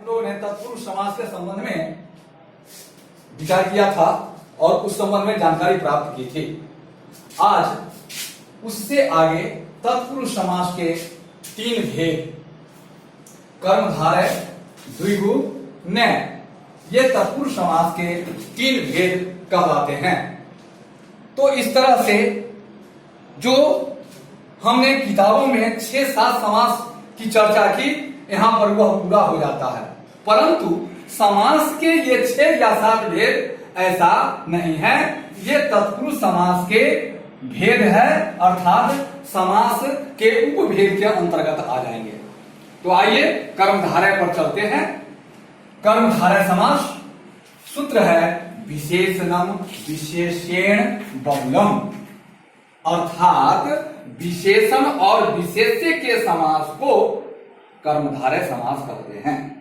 लोगों ने तत्पुरुष समास के संबंध में विचार किया था और उस संबंध में जानकारी प्राप्त की थी। आज उससे आगे तत्पुरुष समास के तीन भेद कर्मधारय, द्विगु, नय, ये तत्पुरुष समास के तीन भेद कहलाते हैं। तो इस तरह से जो हमने किताबों में 6-7 समास की चर्चा की, यहां पर वह पूरा हो जाता है। परंतु समास के ये 6 या 7 भेद ऐसा नहीं है, ये तत्पुरुष समास के भेद है, अर्थात समास के उपभेद के अंतर्गत आ जाएंगे। तो आइए कर्मधारय पर चलते हैं। कर्मधारय समास सूत्र है विशेषणम विशेषेण बहुलम, अर्थात विशेषण और विशेष्य के समास को कर्मधारय समास कहते हैं।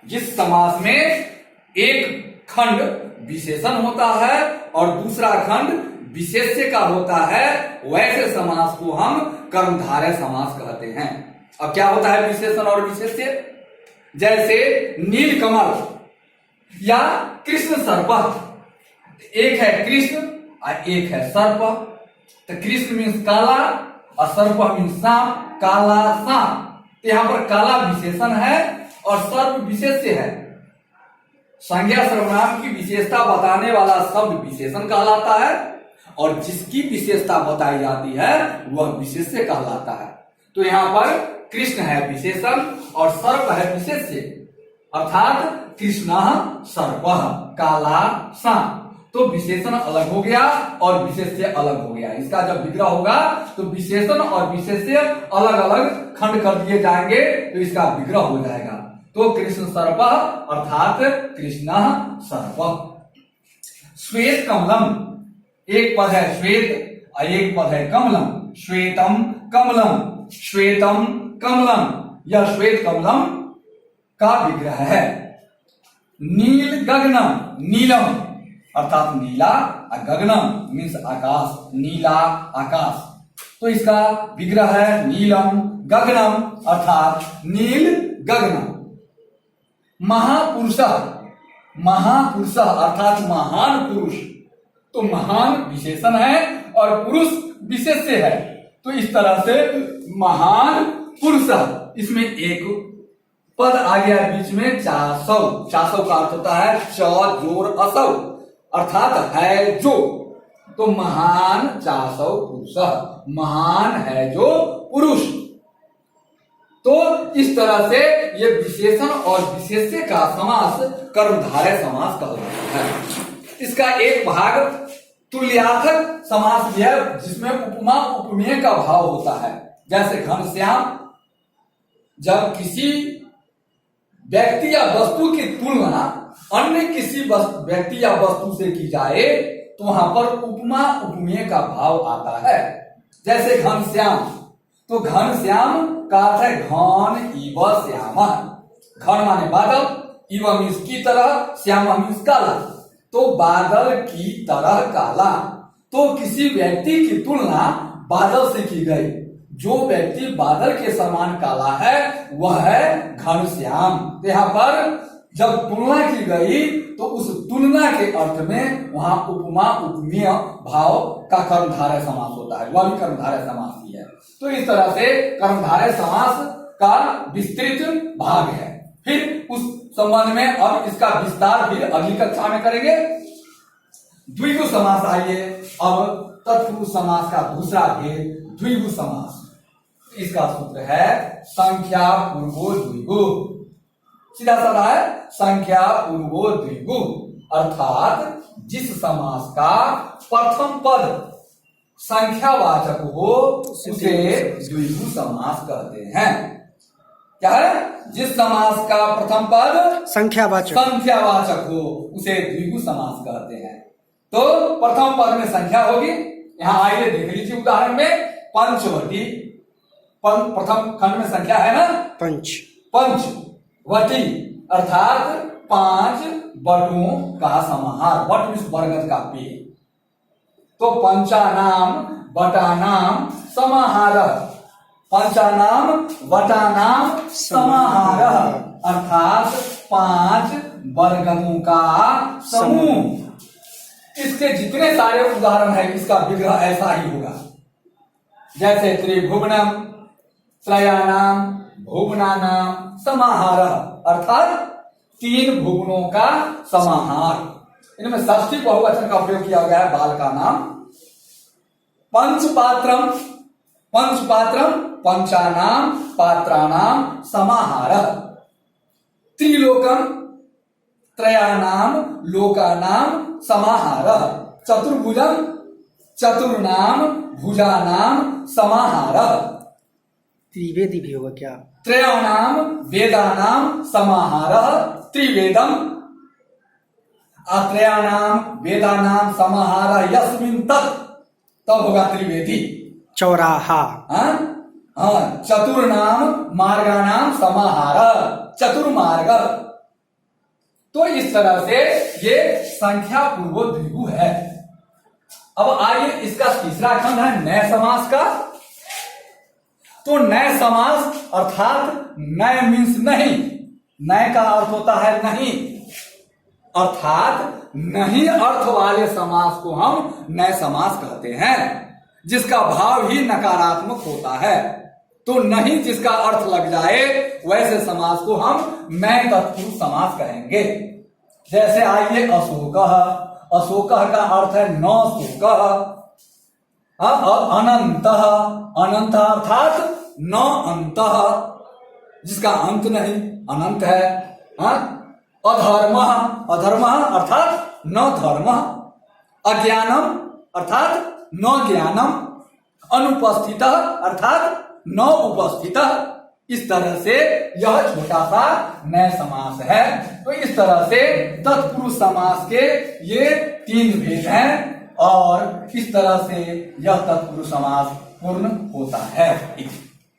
जिस समास में एक खंड विशेषण होता है और दूसरा खंड विशेष्य का होता है, वैसे समास को हम कर्मधारय समास कहते हैं। अब क्या होता है विशेषण और विशेष्य? जैसे नील कमल या कृष्ण सर्प, एक है कृष्ण और एक है सर्प। तो कृष्ण मीन्स काला और सर्प मीन्स सांप, काला सांप। तो यहां पर काला विशेषण है और सर्प विशेष्य है। संज्ञा सर्वनाम की विशेषता बताने वाला शब्द विशेषण कहलाता है और जिसकी विशेषता बताई जाती है वह विशेष्य कहलाता है। तो यहां पर कृष्ण है विशेषण और सर्प है विशेष्य, अर्थात कृष्ण सर्प, काला सांप। तो विशेषण अलग हो गया और विशेष्य अलग हो गया। इसका जब विग्रह होगा तो विशेषण और विशेष्य अलग अलग खंड कर दिए जाएंगे, तो इसका विग्रह हो जाएगा। तो कृष्ण सर्प अर्थात कृष्ण सर्प। श्वेत कमलम, एक पद है श्वेत और एक पद है कमलम। श्वेतम कमलम, श्वेतम कमलम, यह श्वेत कमलम का विग्रह है। नील गगनम, नीलम अर्थात नीला, गगनम मीन्स आकाश, नीला आकाश। तो इसका विग्रह है नीलम गगनम अर्थात नील गगनम। महापुरुष, महापुरुष अर्थात महान पुरुष। तो महान विशेषण है और पुरुष विशेष्य है। तो इस तरह से महान पुरुष, इसमें एक पद आ गया बीच में चासौ। चासौ का अर्थ होता है च जोर असौ, अर्थात है जो। तो महान चासौ पुरुष, महान है जो पुरुष। तो इस तरह से ये विशेषण और विशेष्य का समास कर्मधारय समास कहलाता है। इसका एक भाग तुल्यार्थक समास भी है, जिसमें उपमा उपमेय का भाव होता है। जैसे घनश्याम, जब किसी व्यक्ति या वस्तु की तुलना अन्य किसी व्यक्ति या वस्तु से की जाए तो वहां पर उपमा उपमेय का भाव आता है। जैसे घनश्याम, तो घनश्याम का अर्थ है घन इव श्याम। घन माने बादल, इव मीन्स की तरह, श्याम मीन्स काला। तो बादल की तरह काला। तो किसी व्यक्ति की तुलना बादल से की गई। जो व्यक्ति बादल के समान काला है वह है घनश्याम। तो यहाँ पर जब तुलना की गई तो उस तुलना के अर्थ में वहां उपमा उपमेय भाव का कर्मधारय समास होता है, वह भी कर्मधारय समास ही है। तो इस तरह से कर्मधारय समास का विस्तृत भाग है। फिर उस संबंध में अब इसका विस्तार फिर अगली कक्षा में करेंगे। द्विगु समास, आइए अब तत्पुरुष समास का दूसरा भेद द्विगु समास। इसका सूत्र है संख्या पूर्वो द्विगु। सीधा साधा है, संख्या पूर्वो द्विगु, अर्थात जिस समास का प्रथम पद संख्यावाचक हो उसे द्विगु समास कहते हैं। क्या है? जिस समास का प्रथम पद संख्यावाचक हो उसे द्विगु समास कहते हैं। तो प्रथम पद में संख्या होगी। यहां आइए देख लीजिए उदाहरण में पंचवटी, प्रथम खंड में संख्या है ना, पंचवटी अर्थात 5 बटों का समाहार। बट मीन्स बरगद का पेड़। तो पंचानाम बटानाम समाहार, पंचानाम वटानाम समाहार। अर्थात 5 बरगदों का समूह। इसके जितने सारे उदाहरण है इसका विग्रह ऐसा ही होगा, जैसे त्रिभुवनम त्रयाणाम भुवनानाम समाहारः, अर्थात 3 भुवनों का समाहार। इनमें षष्ठी बहुवचन का उपयोग किया गया है, बाल का नाम। पंचपात्रम पंचानाम पात्राणाम समाहारः। त्रिलोकम त्रयाणाम लोकानाम समाहारः। चतुर्भुजम चतुर्नाम भुजानाम समाहारः। त्रिवेदी भी होगा क्या? त्रयाणाम वेदानाम समाहारः त्रिवेदम। अत्रयाणाम वेदानाम समाहारः यस्मिन् तत्, तब होगा त्रिवेदी। चौराहा। चतुर्नाम मार्गानाम समाहारः चतुर्मार्ग। तो इस तरह से ये संख्या पूर्व द्विगु है। अब आइए इसका तीसरा खंड है नए समास का। तो नए समास अर्थात नए मीन्स नहीं, नए का अर्थ होता है नहीं, अर्थात नहीं अर्थ वाले समास को हम नए समास कहते हैं, जिसका भाव ही नकारात्मक होता है। तो नहीं जिसका अर्थ लग जाए वैसे समास को हम नए तत्पुरुष समास कहेंगे। जैसे आइए अशोकः, अशोकः का अर्थ है न शोकः। अनंतः, अनंत अर्थात न अंतः, जिसका अंत नहीं, अनंत है। अधर्मः, अधर्मः अर्थात न धर्मः। अज्ञानम अर्थात न ज्ञानम। अनुपस्थितः अर्थात न उपस्थितः। इस तरह से यह छोटा सा नए समास है। तो इस तरह से तत्पुरुष समास के ये 3 भेद हैं और इस तरह से यह तत्पुरुष समास पूर्ण होता है।